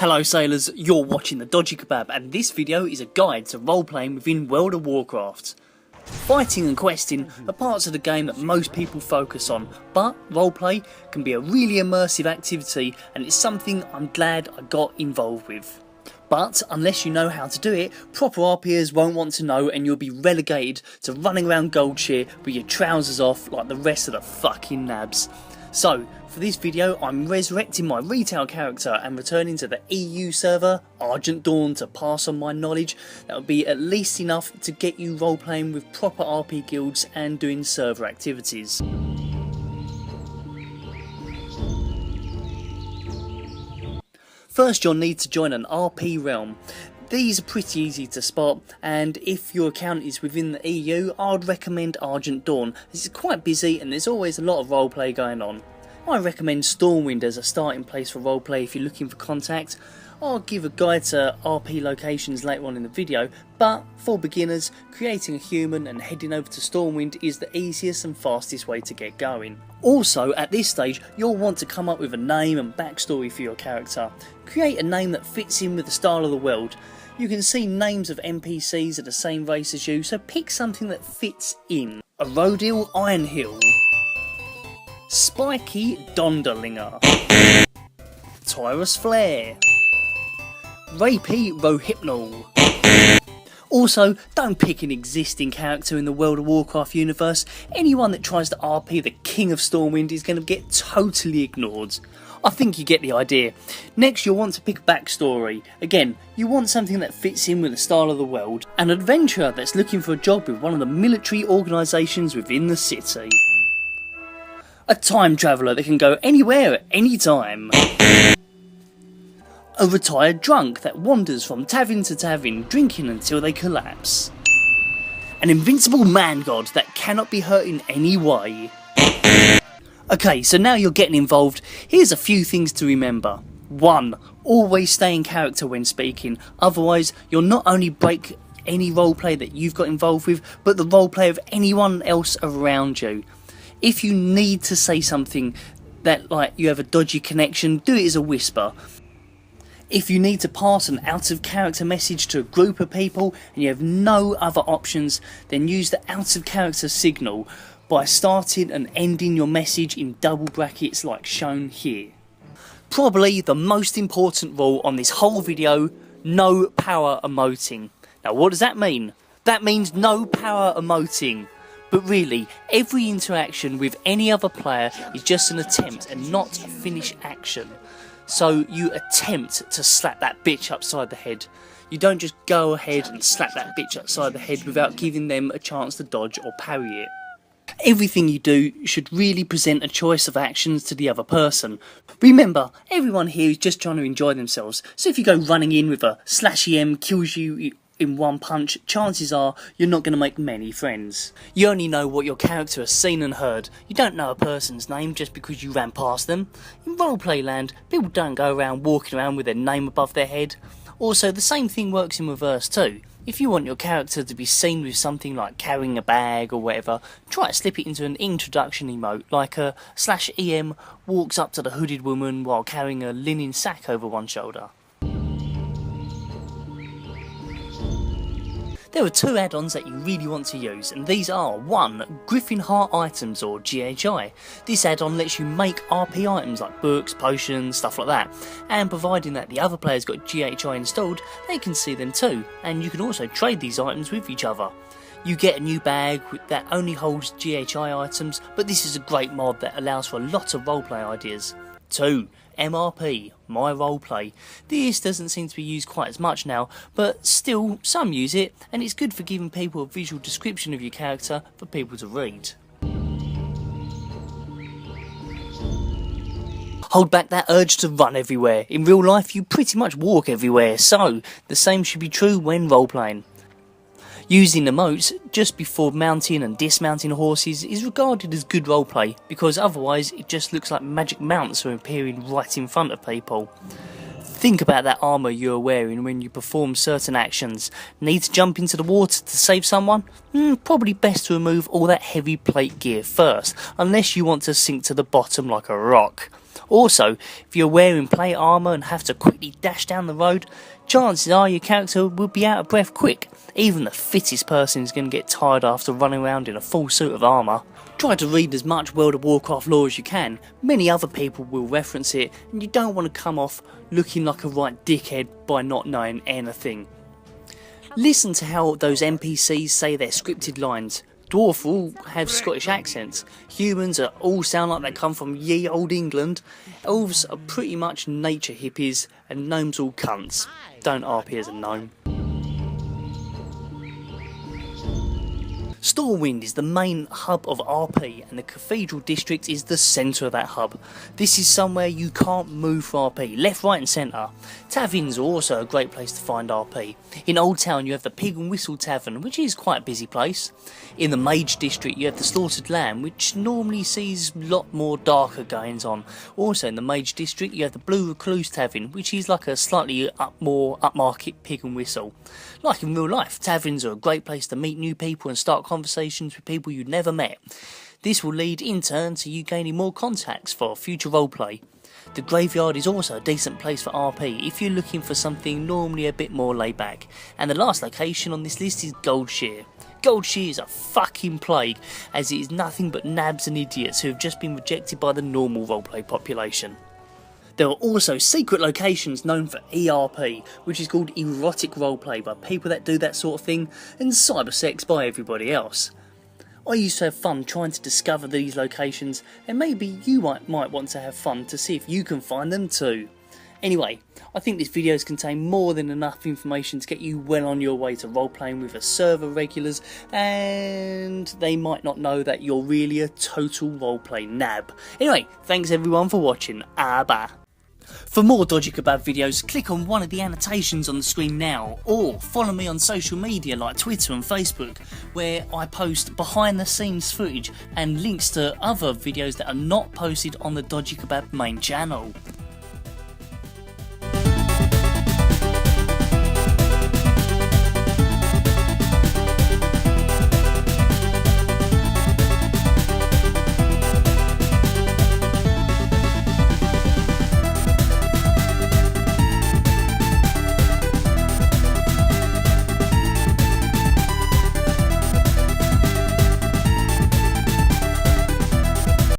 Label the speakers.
Speaker 1: Hello sailors, you're watching The Dodgy Kebab and this video is a guide to role-playing within World of Warcraft. Fighting and questing are parts of the game that most people focus on, but roleplay can be a really immersive activity and it's something I'm glad I got involved with. But unless you know how to do it, proper RPers won't want to know and you'll be relegated to running around Goldshire with your trousers off like the rest of the fucking nabs. So, for this video I'm resurrecting my retail character and returning to the EU server, Argent Dawn, to pass on my knowledge that will be at least enough to get you role-playing with proper RP guilds and doing server activities. First you'll need to join an RP realm. These are pretty easy to spot, and if your account is within the EU, I'd recommend Argent Dawn. This is quite busy and there's always a lot of roleplay going on. I recommend Stormwind as a starting place for roleplay if you're looking for contact. I'll give a guide to RP locations later on in the video, but for beginners, creating a human and heading over to Stormwind is the easiest and fastest way to get going. Also, at this stage, you'll want to come up with a name and backstory for your character. Create a name that fits in with the style of the world. You can see names of NPCs are the same race as you, so pick something that fits in. Arodil Ironhill, Spiky Donderlinger, Tyrus Flare, Rapey Rohypnol. Also, don't pick an existing character in the World of Warcraft universe. Anyone that tries to RP the King of Stormwind is going to get totally ignored. I think you get the idea. Next you'll want to pick a backstory. Again, you want something that fits in with the style of the world. An adventurer that's looking for a job with one of the military organisations within the city. A time traveller that can go anywhere at any time. A retired drunk that wanders from tavern to tavern, drinking until they collapse. An invincible man god that cannot be hurt in any way. Okay, so now you're getting involved, here's a few things to remember. 1. Always stay in character when speaking, otherwise you'll not only break any roleplay that you've got involved with, but the roleplay of anyone else around you. If you need to say something that, like, you have a dodgy connection, do it as a whisper. If you need to pass an out of character message to a group of people and you have no other options, then use the out of character signal by starting and ending your message in double brackets like shown here. Probably the most important rule on this whole video, no power emoting. Now what does that mean? That means no power emoting. But really, every interaction with any other player is just an attempt and not a finished action. So you attempt to slap that bitch upside the head. You don't just go ahead and slap that bitch upside the head without giving them a chance to dodge or parry it. Everything you do should really present a choice of actions to the other person. Remember, everyone here is just trying to enjoy themselves, so if you go running in with a /EM kills you in one punch, chances are you're not going to make many friends. You only know what your character has seen and heard. You don't know a person's name just because you ran past them. In roleplay land, people don't go around walking around with their name above their head. Also, the same thing works in reverse too. If you want your character to be seen with something like carrying a bag or whatever, try to slip it into an introduction emote, like a /EM walks up to the hooded woman while carrying a linen sack over one shoulder. There are 2 add-ons that you really want to use, and these are 1. Griffin Heart items, or GHI. This add-on lets you make RP items like books, potions, stuff like that, and providing that the other player's got GHI installed, they can see them too, and you can also trade these items with each other. You get a new bag that only holds GHI items, but this is a great mod that allows for a lot of roleplay ideas. 2. MRP, My Roleplay. This doesn't seem to be used quite as much now, but still some use it, and it's good for giving people a visual description of your character for people to read. Hold back that urge to run everywhere. In real life you pretty much walk everywhere, so the same should be true when roleplaying. Using emotes just before mounting and dismounting horses is regarded as good roleplay, because otherwise it just looks like magic mounts are appearing right in front of people. Think about that armour you are wearing when you perform certain actions. Need to jump into the water to save someone? Probably best to remove all that heavy plate gear first, unless you want to sink to the bottom like a rock. Also, if you're wearing plate armour and have to quickly dash down the road, chances are your character will be out of breath quick. Even the fittest person is going to get tired after running around in a full suit of armour. Try to read as much World of Warcraft lore as you can. Many other people will reference it, and you don't want to come off looking like a right dickhead by not knowing anything. Listen to how those NPCs say their scripted lines. Dwarf all have Scottish accents. Humans all sound like they come from ye old England. Elves are pretty much nature hippies, and gnomes all cunts. Don't RP as a gnome. Stormwind is the main hub of RP, and the Cathedral District is the centre of that hub. This is somewhere you can't move for RP, left, right and centre. Taverns are also a great place to find RP. In Old Town you have the Pig and Whistle Tavern, which is quite a busy place. In the Mage District you have the Slaughtered Lamb, which normally sees a lot more darker goings on. Also in the Mage District you have the Blue Recluse Tavern, which is like a slightly more upmarket Pig and Whistle. Like in real life, taverns are a great place to meet new people and start conversations with people you'd never met. This will lead in turn to you gaining more contacts for future roleplay. The graveyard is also a decent place for RP if you're looking for something normally a bit more laid back. And the last location on this list is Goldshear. Goldshear is a fucking plague, as it is nothing but nabs and idiots who have just been rejected by the normal roleplay population. There are also secret locations known for ERP, which is called erotic roleplay by people that do that sort of thing, and cybersex by everybody else. I used to have fun trying to discover these locations, and maybe you might want to have fun to see if you can find them too. Anyway, I think this video has contained more than enough information to get you well on your way to roleplaying with a server regulars, and they might not know that you're really a total roleplay nab. Anyway, thanks everyone for watching. Bye. For more Dodgy Kebab videos, click on one of the annotations on the screen now, or follow me on social media like Twitter and Facebook, where I post behind the scenes footage and links to other videos that are not posted on the Dodgy Kebab main channel.